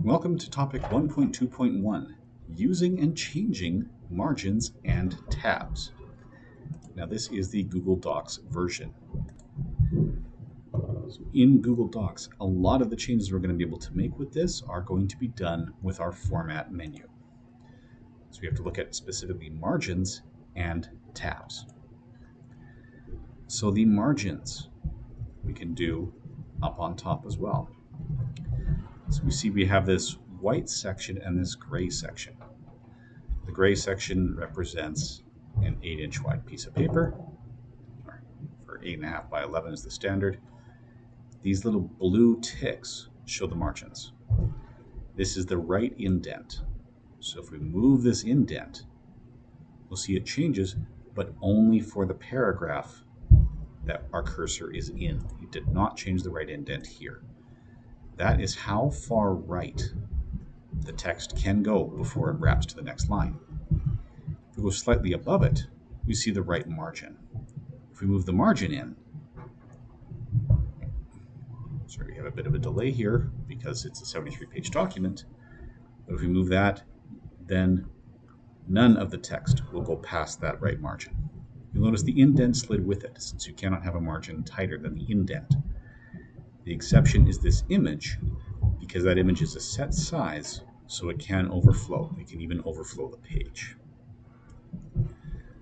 Welcome to topic 1.2.1, using and changing margins and tabs. Now this is the Google Docs version. So in Google Docs, a lot of the changes we're going to be able to make with this are going to be done with our format menu. So we have to look at specifically margins and tabs. So the margins we can do up on top as well. So we see we have this white section and this gray section. The gray section represents an 8-inch wide piece of paper, or 8.5 by 11 is the standard. These little blue ticks show the margins. This is the right indent. So if we move this indent, we'll see it changes, but only for the paragraph that our cursor is in. It did not change the right indent here. That is how far right the text can go before it wraps to the next line. If we go slightly above it, we see the right margin. If we move the margin in, sorry, we have a bit of a delay here because it's a 73-page document, but if we move that, then none of the text will go past that right margin. You'll notice the indent slid with it, since you cannot have a margin tighter than the indent. The exception is this image, because that image is a set size, so it can overflow. It can even overflow the page.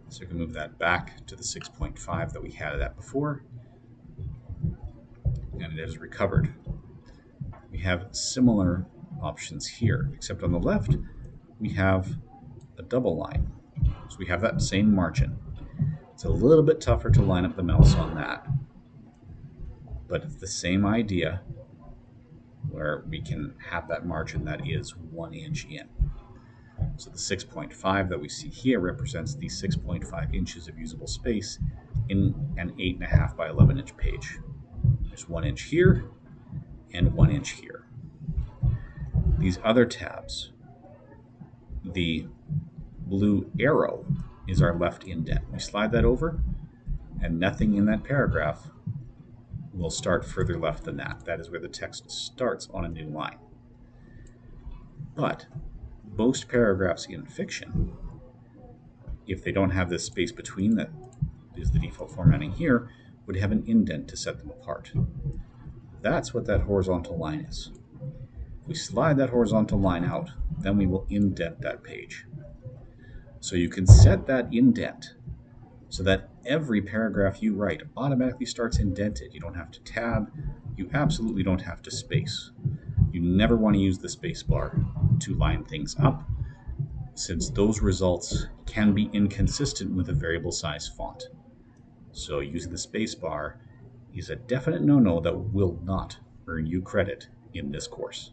So we can move that back to the 6.5 that we had that before, and it is recovered. We have similar options here, except on the left, we have a double line. So we have that same margin. It's a little bit tougher to line up the mouse on that, but it's the same idea where we can have that margin that is 1 inch in. So the 6.5 that we see here represents the 6.5 inches of usable space in an 8.5 by 11 inch page. There's 1 inch here and 1 inch here. These other tabs, the blue arrow is our left indent. We slide that over and nothing in that paragraph will start further left than that. That is where the text starts on a new line. But most paragraphs in fiction, if they don't have this space between that is the default formatting here, would have an indent to set them apart. That's what that horizontal line is. If we slide that horizontal line out, then we will indent that page. So you can set that indent so that every paragraph you write automatically starts indented. You don't have to tab. You absolutely don't have to space. You never want to use the space bar to line things up, since those results can be inconsistent with a variable size font. So using the space bar is a definite no-no that will not earn you credit in this course.